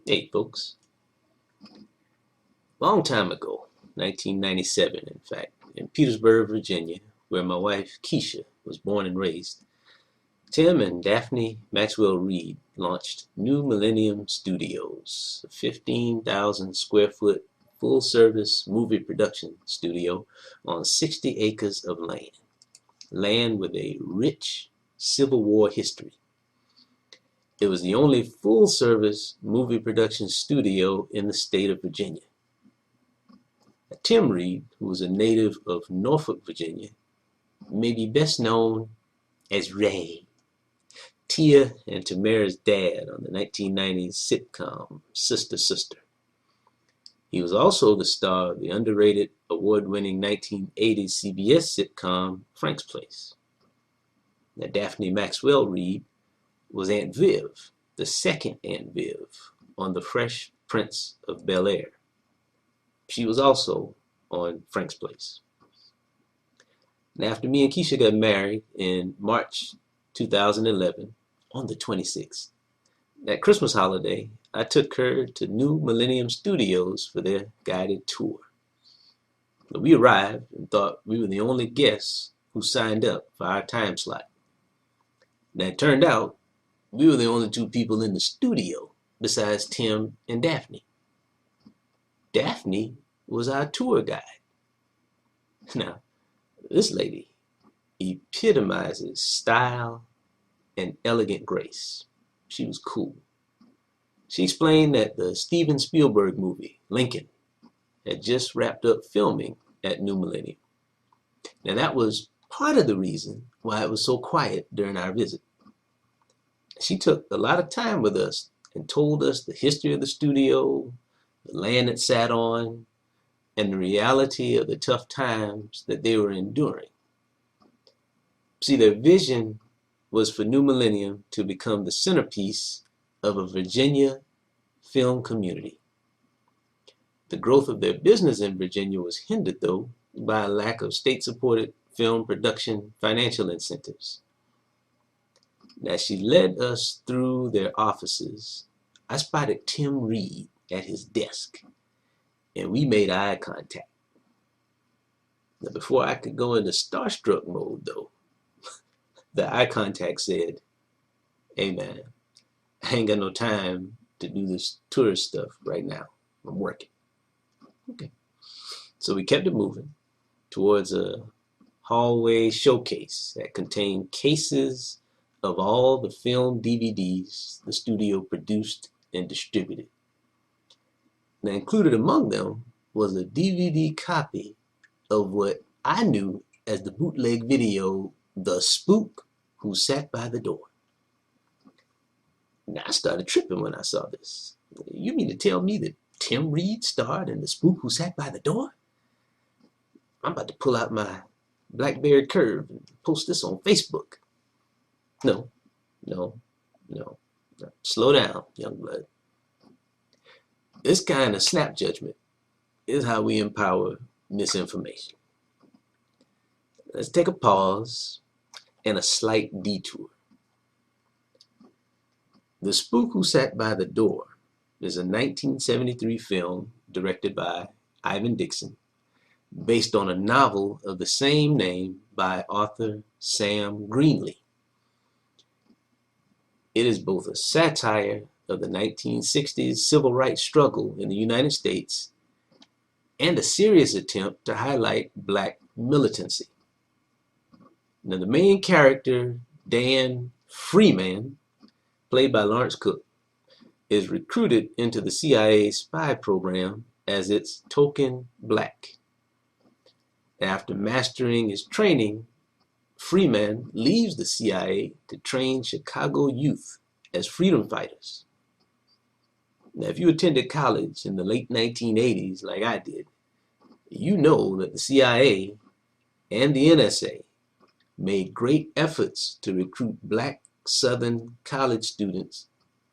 Hey, folks. Long time ago, 1997, in fact, in Petersburg, Virginia, where my wife Keisha was born and raised, Tim and Daphne Maxwell Reid launched New Millennium Studios, a 15,000 square foot full service movie production studio on 60 acres of land with a rich Civil War history. It was the only full service movie production studio in the state of Virginia. Tim Reid, who was a native of Norfolk, Virginia, may be best known as Ray, Tia and Tamara's dad on the 1990s sitcom Sister Sister. He was also the star of the underrated, award-winning 1980s CBS sitcom Frank's Place. Now, Daphne Maxwell Reid was Aunt Viv, the second Aunt Viv, on The Fresh Prince of Bel-Air. She was also on Frank's Place. And after me and Keisha got married in March 2011, on the 26th, that Christmas holiday, I took her to New Millennium Studios for their guided tour. We arrived and thought we were the only guests who signed up for our time slot. And it turned out we were the only two people in the studio besides Tim and Daphne. Daphne was our tour guide. Now, this lady epitomizes style and elegant grace. She was cool. She explained that the Steven Spielberg movie, Lincoln, had just wrapped up filming at New Millennium. Now, that was part of the reason why it was so quiet during our visit. She took a lot of time with us and told us the history of the studio, the land it sat on, and the reality of the tough times that they were enduring. See, their vision was for New Millennium to become the centerpiece of a Virginia film community. The growth of their business in Virginia was hindered, though, by a lack of state-supported film production financial incentives. As she led us through their offices, I spotted Tim Reid at his desk, and we made eye contact. Now, before I could go into starstruck mode, though, the eye contact said, "Hey man, I ain't got no time to do this tourist stuff right now. I'm working." Okay. So we kept it moving towards a hallway showcase that contained cases of all the film DVDs the studio produced and distributed. Now, included among them was a DVD copy of what I knew as the bootleg video, The Spook Who Sat by the Door. Now, I started tripping when I saw this. You mean to tell me that Tim Reid starred in The Spook Who Sat by the Door? I'm about to pull out my BlackBerry Curve and post this on Facebook. No. Slow down, young blood. This kind of snap judgment is how we empower misinformation. Let's take a pause and a slight detour. The Spook Who Sat by the Door is a 1973 film directed by Ivan Dixon, based on a novel of the same name by author Sam Greenlee. It is both a satire of the 1960s civil rights struggle in the United States and a serious attempt to highlight black militancy. Now, the main character, Dan Freeman, played by Lawrence Cook, is recruited into the CIA spy program as its token black. After mastering his training, Freeman leaves the CIA to train Chicago youth as freedom fighters. Now, if you attended college in the late 1980s like I did, you know that the CIA and the NSA made great efforts to recruit black Southern college students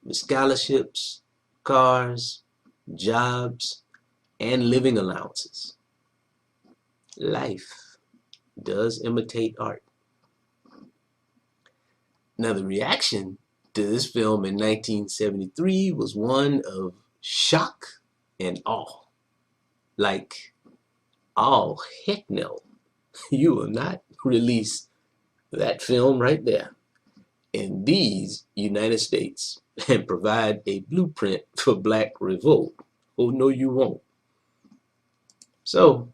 with scholarships, cars, jobs, and living allowances. Life does imitate art. Now, the reaction to this film in 1973 was one of shock and awe. Like, oh, heck no. You will not release that film right there in these United States and provide a blueprint for Black revolt. Oh, no, you won't. So,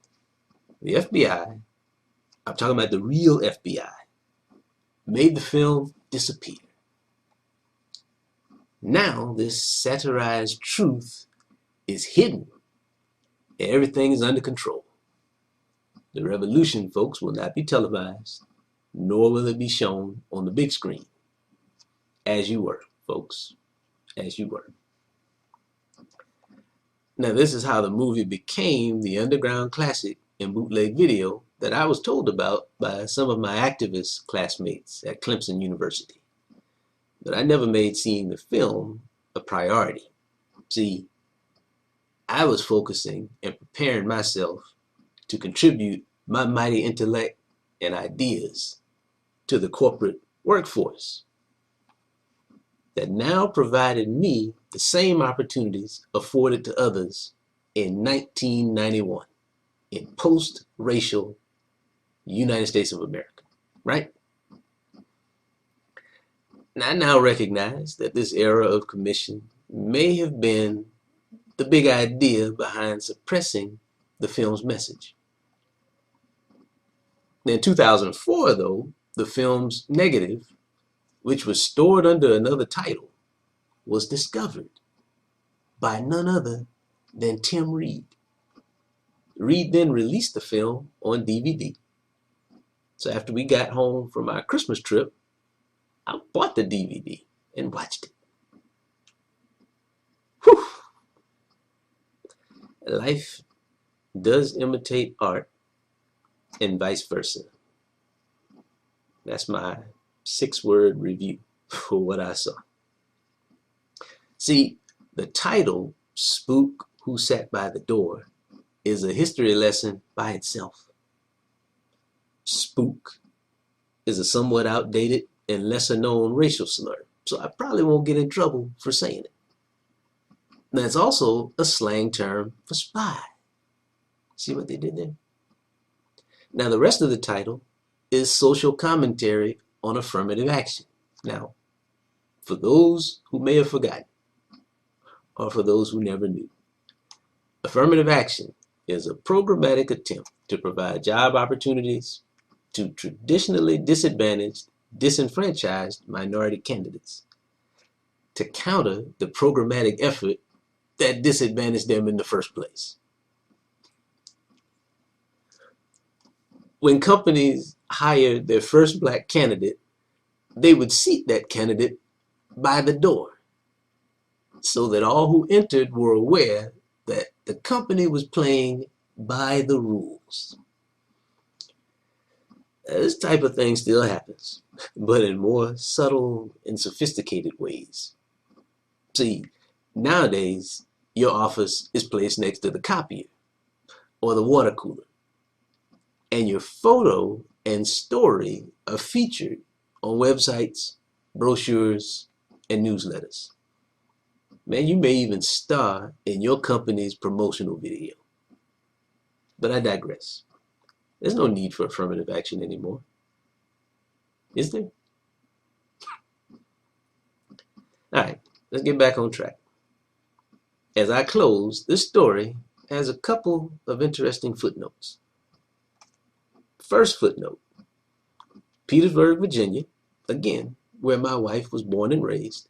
the FBI, I'm talking about the real FBI, made the film disappear. Now, this satirized truth is hidden and everything is under control. The revolution, folks, will not be televised, nor will it be shown on the big screen. As you were, folks, as you were. Now, this is how the movie became the underground classic in bootleg video that I was told about by some of my activist classmates at Clemson University. But I never made seeing the film a priority. See, I was focusing and preparing myself to contribute my mighty intellect and ideas to the corporate workforce that now provided me the same opportunities afforded to others in 1991 in post-racial United States of America, right? I now recognize that this era of commission may have been the big idea behind suppressing the film's message. In 2004, though, the film's negative, which was stored under another title, was discovered by none other than Tim Reid. Reid then released the film on DVD. So after we got home from our Christmas trip, I bought the DVD and watched it. Whew. Life does imitate art and vice versa. That's my 6-word review for what I saw. See, the title, Spook, Who Sat by the Door, is a history lesson by itself. Spook is a somewhat outdated and lesser known racial slur, so I probably won't get in trouble for saying it. That's also a slang term for spy. See what they did there? Now, the rest of the title is social commentary on affirmative action. Now, for those who may have forgotten, or for those who never knew, affirmative action is a programmatic attempt to provide job opportunities to traditionally disadvantaged, disenfranchised minority candidates to counter the programmatic effort that disadvantaged them in the first place. When companies hired their first Black candidate, they would seat that candidate by the door so that all who entered were aware that the company was playing by the rules. This type of thing still happens, but in more subtle and sophisticated ways. See, nowadays, your office is placed next to the copier or the water cooler, and your photo and story are featured on websites, brochures, and newsletters. Man, you may even star in your company's promotional video. But I digress. There's no need for affirmative action anymore. Is there? All right, let's get back on track. As I close, this story has a couple of interesting footnotes. First footnote, Petersburg, Virginia, again, where my wife was born and raised,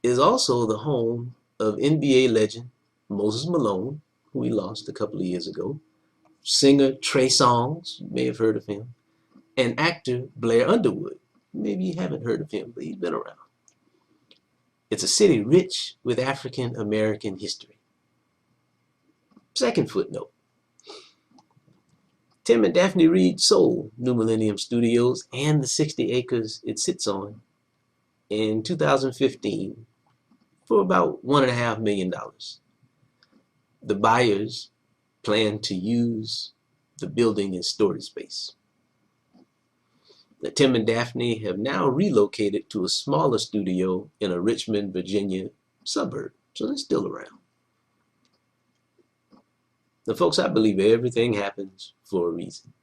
is also the home of NBA legend Moses Malone, who we lost a couple of years ago, singer Trey Songz, you may have heard of him, and actor Blair Underwood. Maybe you haven't heard of him, but he's been around. It's a city rich with African American history. Second footnote, Tim and Daphne Reid sold New Millennium Studios and the 60 acres it sits on in 2015 for about $1.5 million. The buyers plan to use the building as storage space. Tim and Daphne have now relocated to a smaller studio in a Richmond, Virginia suburb, so they're still around. Now, folks, I believe everything happens for a reason.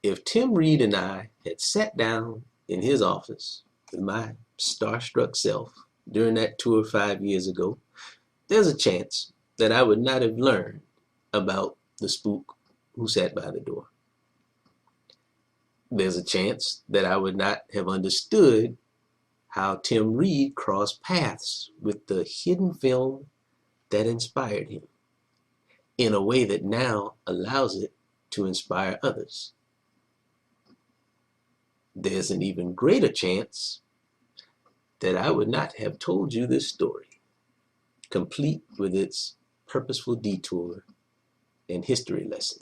If Tim Reid and I had sat down in his office with my starstruck self during that tour 5 years ago, there's a chance that I would not have learned about the spook who sat by the door. There's a chance that I would not have understood how Tim Reid crossed paths with the hidden film that inspired him in a way that now allows it to inspire others. There's an even greater chance that I would not have told you this story, complete with its purposeful detour and history lesson.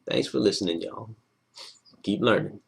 Thanks for listening, y'all. Keep learning.